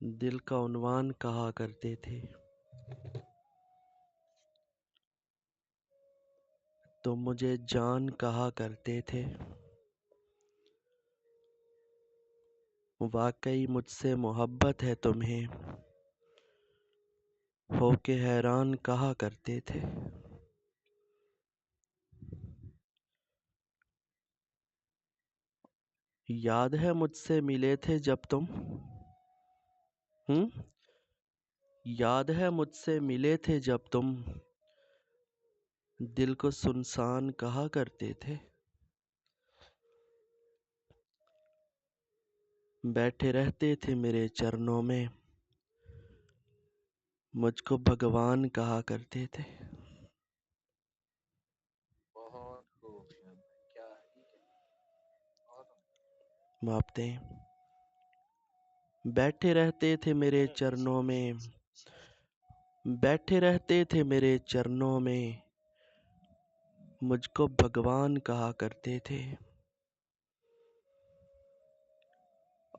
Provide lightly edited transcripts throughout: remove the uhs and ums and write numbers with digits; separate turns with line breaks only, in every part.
دل کا عنوان کہا کرتے تھے تو مجھے جان کہا کرتے تھے، واقعی مجھ سے محبت ہے تمہیں ہو کے حیران کہا کرتے تھے۔ یاد ہے مجھ سے ملے تھے جب تم یاد ہے مجھ سے ملے تھے جب تم دل کو سنسان کہا کرتے تھے، بیٹھے رہتے تھے میرے چرنوں میں مجھ کو بھگوان کہا کرتے تھے۔ معاف دیں۔ بیٹھے رہتے تھے میرے چرنوں میں، بیٹھے رہتے تھے میرے چرنوں میں مجھ کو بھگوان کہا کرتے تھے،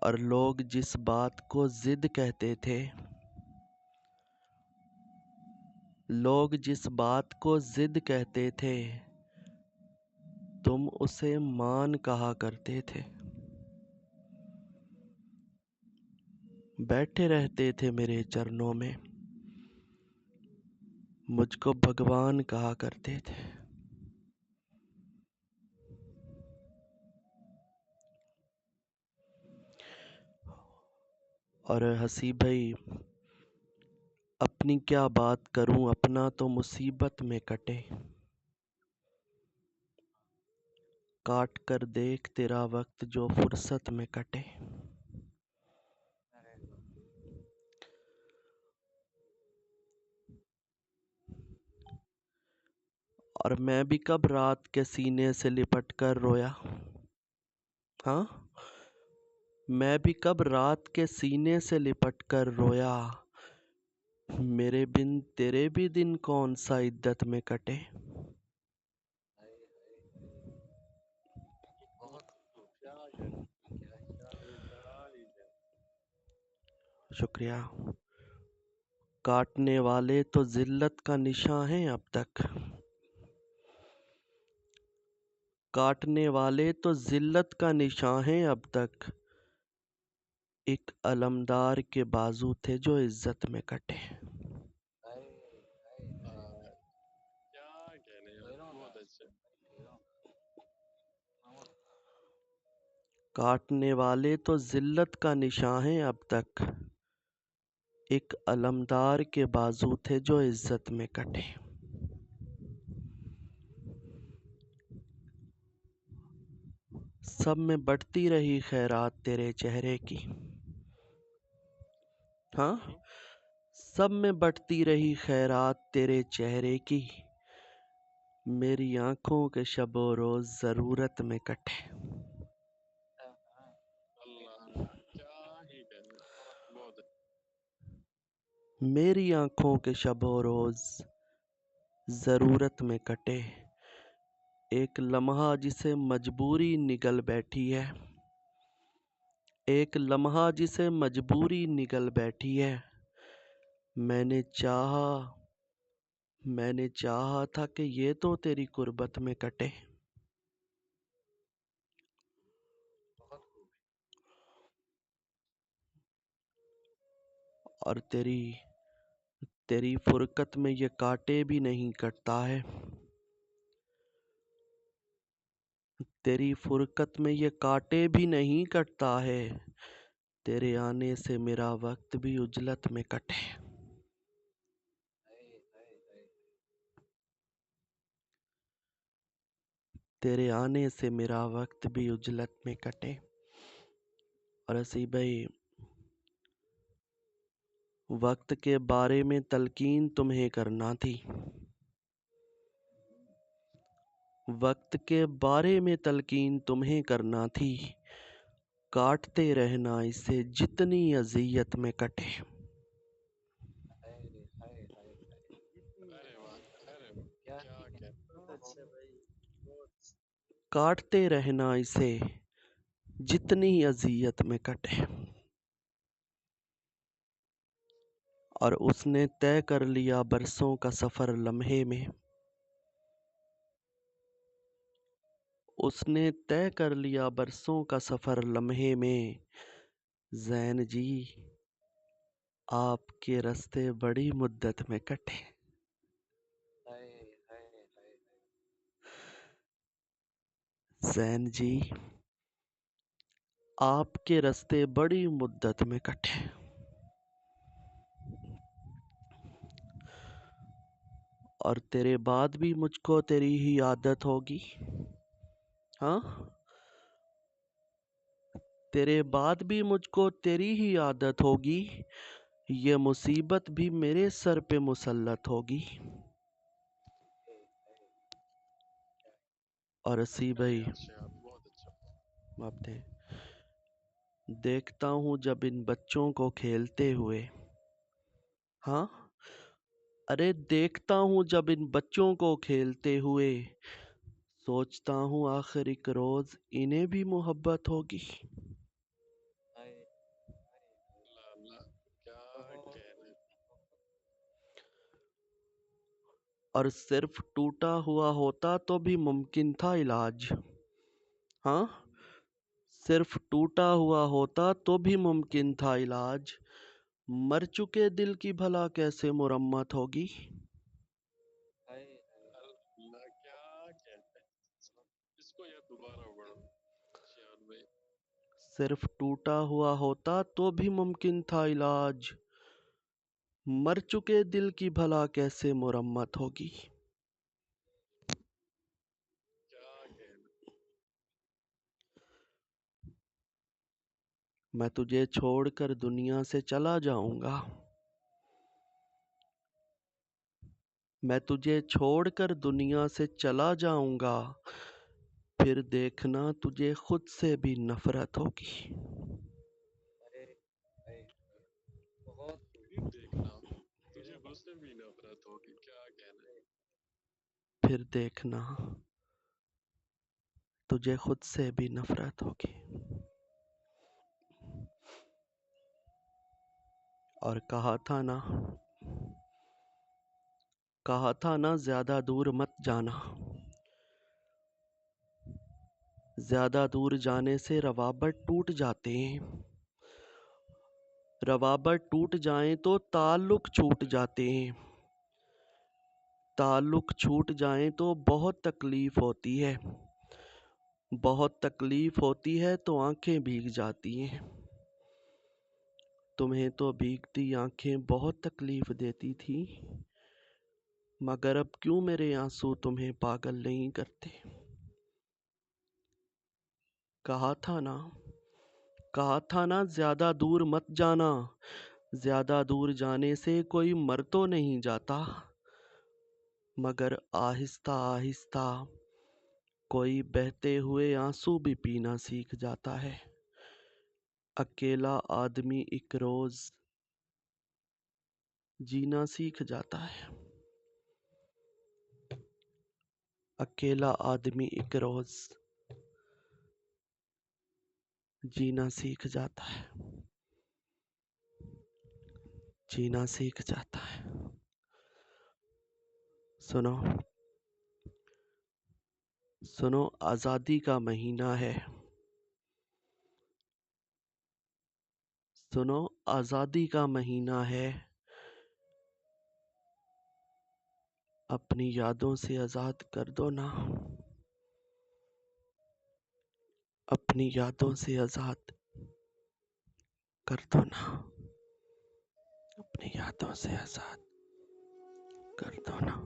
اور لوگ جس بات کو ضد کہتے تھے، لوگ جس بات کو ضد کہتے تھے تم اسے مان کہا کرتے تھے۔ بیٹھے رہتے تھے میرے چرنوں میں مجھ کو بھگوان کہا کرتے تھے۔ اور حسیب بھائی، اپنی کیا بات کروں، اپنا تو مصیبت میں کٹے، کاٹ کر دیکھ تیرا وقت جو فرصت میں کٹے۔ اور میں بھی کب رات کے سینے سے لپٹ کر رویا، ہاں میں بھی کب رات کے سینے سے لپٹ کر رویا، میرے بن تیرے بھی دن کون سا عدت میں کٹے۔ شکریہ۔ کاٹنے والے تو ذلت کا نشاں ہیں اب تک، کاٹنے والے تو ذلت کا نشاں ہیں اب تک، ایک علمدار کے بازو تھے جو عزت میں کٹے۔ کاٹنے والے تو ذلت کا نشاں ہیں اب تک، ایک علمدار کے بازو تھے جو عزت میں کٹے۔ سب میں بڑھتی رہی خیرات تیرے چہرے کی، ہاں سب میں بڑھتی رہی خیرات تیرے چہرے کی، میری آنکھوں کے شب و روز ضرورت میں کٹے۔ میری آنکھوں کے شب و روز ضرورت میں کٹے، ایک لمحہ جسے مجبوری نگل بیٹھی ہے، ایک لمحہ جسے مجبوری نگل بیٹھی ہے، میں نے چاہا تھا کہ یہ تو تیری قربت میں کٹے۔ اور تیری فرقت میں یہ کاٹے بھی نہیں کٹتا ہے، تیری فرقت میں یہ کاٹے بھی نہیں کٹتا ہے، تیرے آنے سے میرا وقت بھی عجلت میں کٹے۔ تیرے آنے سے میرا وقت بھی عجلت میں کٹے۔ اور اسی بھائی، وقت کے بارے میں تلقین تمہیں کرنا تھی، وقت کے بارے میں تلقین تمہیں کرنا تھی، کاٹتے رہنا اسے جتنی اذیت میں کٹے۔ کاٹتے رہنا اسے جتنی اذیت میں کٹے. اور اس نے طے کر لیا برسوں کا سفر لمحے میں. اس نے طے کر لیا برسوں کا سفر لمحے میں. زین جی آپ کے رستے بڑی مدت میں کٹے. زین جی آپ کے رستے بڑی مدت میں کٹے. اور تیرے بعد بھی مجھ کو تیری ہی عادت ہوگی. ہاں تیرے بعد بھی مجھ کو تیری ہی عادت ہوگی. یہ مصیبت بھی میرے سر پہ مسلط ہوگی. اور اسی بھائی آپ نے دیکھتا ہوں جب ان بچوں کو کھیلتے ہوئے. ہاں ارے دیکھتا ہوں جب ان بچوں کو کھیلتے ہوئے. سوچتا ہوں آخر ایک روز انہیں بھی محبت ہوگی. اور صرف ٹوٹا ہوا ہوتا تو بھی ممکن تھا علاج. ہاں صرف ٹوٹا ہوا ہوتا تو بھی ممکن تھا علاج. مر چکے دل کی بھلا کیسے مرمت ہوگی. صرف ٹوٹا ہوا ہوتا تو بھی ممکن تھا علاج. مر چکے دل کی بھلا کیسے مرمت ہوگی. میں تجھے چھوڑ کر دنیا سے چلا جاؤں گا. میں تجھے چھوڑ کر دنیا سے چلا جاؤں گا. پھر دیکھنا تجھے خود سے بھی نفرت ہوگی. پھر دیکھنا تجھے خود سے بھی نفرت ہوگی. اور کہا تھا نا زیادہ دور مت جانا. زیادہ دور جانے سے روابط ٹوٹ جاتے ہیں. روابط ٹوٹ جائیں تو تعلق چھوٹ جاتے ہیں. تعلق چھوٹ جائیں تو بہت تکلیف ہوتی ہے. بہت تکلیف ہوتی ہے تو آنکھیں بھیگ جاتی ہیں. تمہیں تو بھیگتی آنکھیں بہت تکلیف دیتی تھی. مگر اب کیوں میرے آنسو تمہیں پاگل نہیں کرتے. کہا تھا نا زیادہ دور مت جانا. زیادہ دور جانے سے کوئی مر تو نہیں جاتا. مگر آہستہ آہستہ کوئی بہتے ہوئے آنسو بھی پینا سیکھ جاتا ہے. اکیلا آدمی ایک روز جینا سیکھ جاتا ہے. اکیلا آدمی ایک روز جینا سیکھ جاتا ہے. جینا سیکھ جاتا ہے. سنو آزادی کا مہینہ ہے. سنو آزادی کا مہینہ ہے. اپنی یادوں سے آزاد کر دو نا. اپنی یادوں سے آزاد کر دو نا. اپنی یادوں سے آزاد کر دو نا.